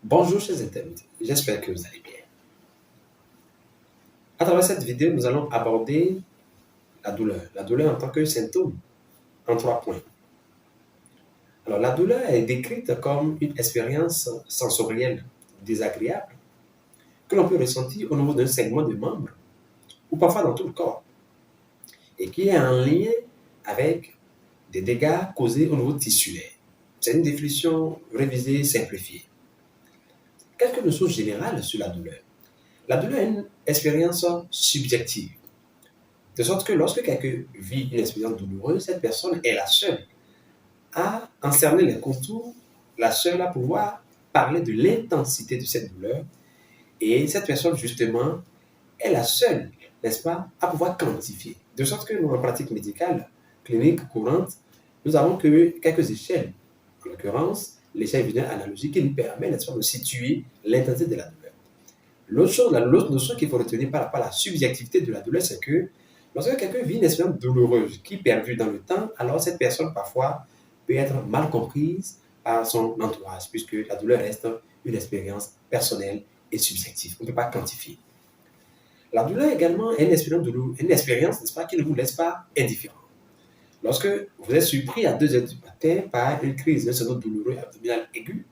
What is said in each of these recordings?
Bonjour chers internautes, j'espère que vous allez bien. À travers cette vidéo, nous allons aborder la douleur en tant que symptôme, en 3 points. Alors, la douleur est décrite comme une expérience sensorielle désagréable que l'on peut ressentir au niveau d'un segment de membre ou parfois dans tout le corps et qui est en lien avec des dégâts causés au niveau tissulaire. C'est une définition révisée, simplifiée. Quelques notions générales sur la douleur. La douleur est une expérience subjective. De sorte que lorsque quelqu'un vit une expérience douloureuse, cette personne est la seule à en cerner les contours, la seule à pouvoir parler de l'intensité de cette douleur. Et cette personne, justement, est la seule, n'est-ce pas, à pouvoir quantifier. De sorte que nous, en pratique médicale, clinique courante, nous avons que quelques échelles. En l'occurrence, l'échelle visuelle analogique qui nous permet, n'est-ce pas, de situer l'intensité de la douleur. L'autre notion qu'il faut retenir par rapport à la subjectivité de la douleur, c'est que lorsque quelqu'un vit une expérience douloureuse qui perdure dans le temps, alors cette personne parfois peut être mal comprise par son entourage, puisque la douleur reste une expérience personnelle et subjective. On ne peut pas quantifier. La douleur également est une expérience, n'est-ce pas, qui ne vous laisse pas indifférent. Lorsque vous êtes surpris à 2 heures du matin par une crise d'un syndrome douloureux abdominal aigu,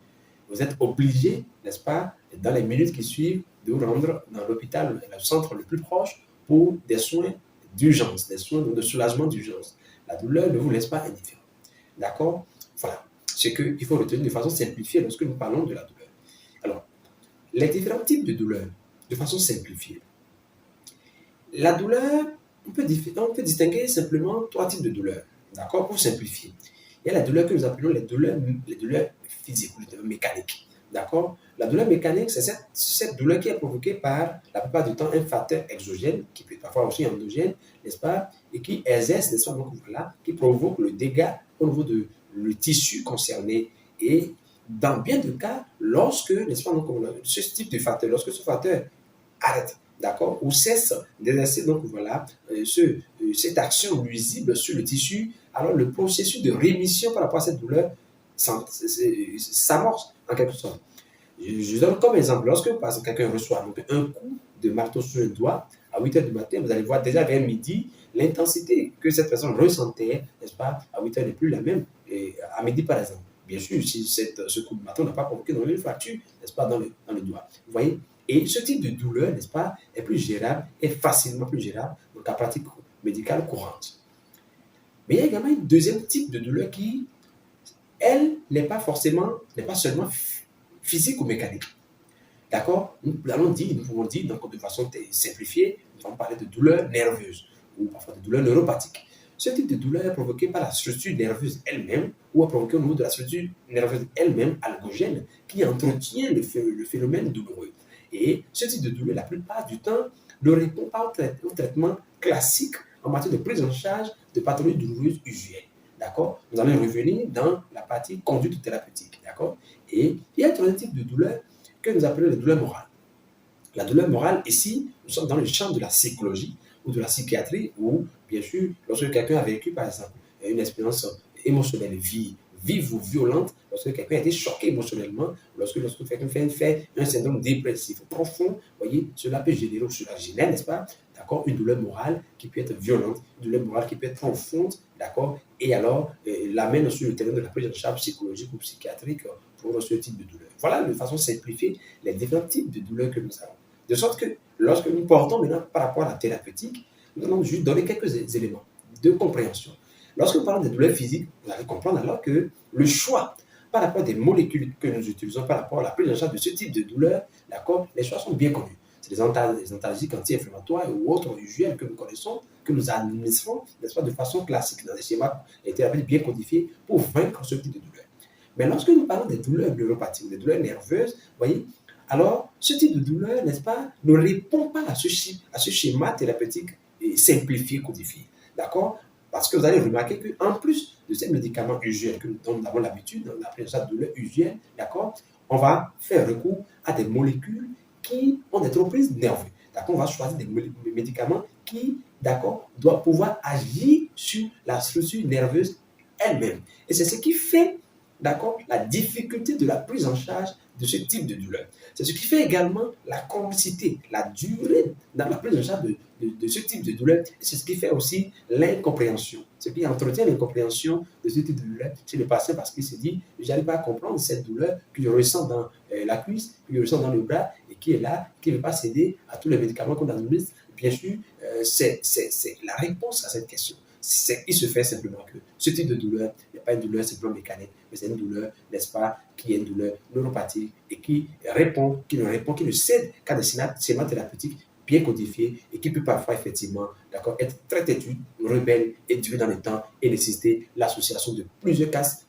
vous êtes obligé, n'est-ce pas, dans les minutes qui suivent, de vous rendre dans l'hôpital, le centre le plus proche, pour des soins d'urgence, des soins de soulagement d'urgence. La douleur ne vous laisse pas indifférent. D'accord? Voilà. Ce qu'il faut retenir de façon simplifiée lorsque nous parlons de la douleur. Alors, les différents types de douleur, de façon simplifiée. La douleur, on peut distinguer simplement 3 types de douleurs. D'accord? Pour simplifier. Il y a la douleur que nous appelons les douleurs physiques ou les douleurs mécaniques. D'accord? La douleur mécanique, c'est cette douleur qui est provoquée par, la plupart du temps, un facteur exogène, qui peut être parfois aussi endogène, n'est-ce pas? Et qui exerce, n'est-ce pas, donc voilà, qui provoque le dégât au niveau de le tissu concerné. Et dans bien de cas, lorsque, n'est-ce pas, donc, ce type de facteur, lorsque ce facteur arrête, d'accord, ou cesse d'exercer, donc voilà, cette action nuisible sur le tissu, alors le processus de rémission par rapport à cette douleur s'amorce en quelque sorte. Je donne comme exemple, lorsque par exemple, quelqu'un reçoit donc, un coup de marteau sur le doigt à 8 heures du matin, vous allez voir déjà vers midi, l'intensité que cette personne ressentait, n'est-ce pas, à 8 heures n'est plus la même et à midi par exemple. Bien sûr, si ce coup de marteau n'a pas provoqué une fracture, n'est-ce pas, dans le doigt. Vous voyez? Et ce type de douleur, n'est-ce pas, est plus gérable, est facilement plus gérable dans la pratique médicale courante. Mais il y a également un deuxième type de douleur qui, elle, n'est pas seulement physique ou mécanique. D'accord? Nous pouvons dire donc, de façon simplifiée, nous allons parler de douleur nerveuse ou parfois de douleur neuropathique. Ce type de douleur est provoqué par la structure nerveuse elle-même ou est provoqué au niveau de la structure nerveuse elle-même algogène qui entretient le phénomène douloureux. Et ce type de douleur, la plupart du temps, ne répond pas au traitement classique en matière de prise en charge de pathologies douloureuses usuelles. D'accord? Nous allons revenir dans la partie conduite thérapeutique. D'accord? Et il y a un troisième type de douleur que nous appelons la douleur morale. La douleur morale, ici, nous sommes dans le champ de la psychologie ou de la psychiatrie, où, bien sûr, lorsque quelqu'un a vécu, par exemple, une expérience émotionnelle vive ou violente, lorsque quelqu'un a été choqué émotionnellement, lorsque quelqu'un fait un syndrome dépressif profond, voyez, cela peut générer, ou cela génère, n'est-ce pas, d'accord, une douleur morale qui peut être violente, une douleur morale qui peut être profonde, d'accord, et alors l'amène sur le terrain de la prise en charge psychologique ou psychiatrique pour ce type de douleur. Voilà, de façon simplifiée, les différents types de douleurs que nous avons. De sorte que lorsque nous portons maintenant par rapport à la thérapeutique, nous allons juste donner quelques éléments de compréhension. Lorsque nous parlons des douleurs physiques, vous allez comprendre alors que le choix par rapport à des molécules que nous utilisons par rapport à la prise en charge de ce type de douleur, d'accord, les choix sont bien connus. C'est des antalgiques anti-inflammatoires ou autres usuels que nous connaissons, que nous administrons, n'est-ce pas, de façon classique, dans des schémas et thérapies bien codifiés pour vaincre ce type de douleur. Mais lorsque nous parlons des douleurs neuropathiques, des douleurs nerveuses, vous voyez, alors ce type de douleur, n'est-ce pas, ne répond pas à ce schéma thérapeutique simplifié, codifié. D'accord? Parce que vous allez remarquer qu'en plus de ces médicaments usuels dont nous avons l'habitude, on appelle ça douleur usuelle, d'accord, on va faire recours à des molécules qui ont des tropismes nerveux. D'accord, on va choisir des médicaments qui, d'accord, doivent pouvoir agir sur la structure nerveuse elle-même. Et c'est ce qui fait d'accord, la difficulté de la prise en charge de ce type de douleur. C'est ce qui fait également la chronicité, la durée dans la prise en charge de ce type de douleur. Et c'est ce qui fait aussi l'incompréhension. Ce qui entretient l'incompréhension de ce type de douleur chez le patient parce qu'il se dit, je n'arrive pas à comprendre cette douleur que je ressens dans la cuisse, que je ressens dans le bras et qui est là, qui ne veut pas céder à tous les médicaments qu'on administre. Bien sûr, c'est la réponse à cette question. Il se fait simplement que ce type de douleur n'est pas une douleur simplement mécanique, mais c'est une douleur, n'est-ce pas, qui est une douleur neuropathique et qui ne cède qu'à des schémas thérapeutiques bien codifiés et qui peut parfois effectivement, d'accord, être très têtu, rebelle et durer dans le temps et nécessiter l'association de plusieurs classes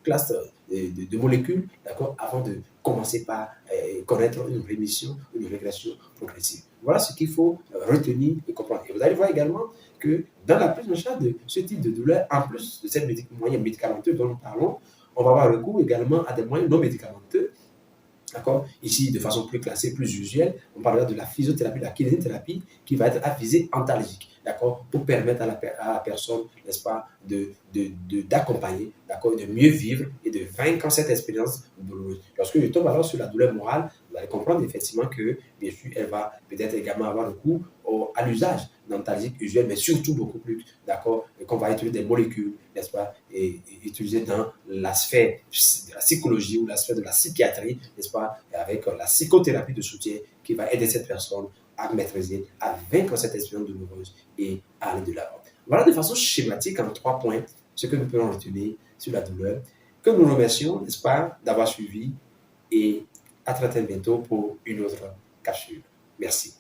de molécules, d'accord, avant de commencer par connaître une rémission, une régression progressive. Voilà ce qu'il faut retenir et comprendre. Et vous allez voir également que dans la prise en charge de ce type de douleur, en plus de ces moyens médicamenteux dont nous parlons, on va avoir recours également à des moyens non médicamenteux. D'accord. Ici, de façon plus classée, plus usuelle, on parlera de la physiothérapie, de la kinésithérapie, qui va être à visée antalgique, d'accord, pour permettre à la personne, n'est-ce pas, d'accompagner, d'accord, de mieux vivre et de vaincre cette expérience douloureuse. Lorsque je tombe alors sur la douleur morale, vous allez comprendre effectivement que, bien sûr, elle va peut-être également avoir recours à l'usage d'antalgiques usuels, mais surtout beaucoup plus, d'accord, qu'on va utiliser des molécules, n'est-ce pas, et utiliser dans la sphère de la psychologie ou la sphère de la psychiatrie, n'est-ce pas, avec la psychothérapie de soutien qui va aider cette personne à maîtriser, à vaincre cette expérience douloureuse et à aller de l'avant. Voilà de façon schématique en 3 points ce que nous pouvons retenir sur la douleur, que nous remercions, n'est-ce pas, d'avoir suivi et à très bientôt pour une autre capsule. Merci.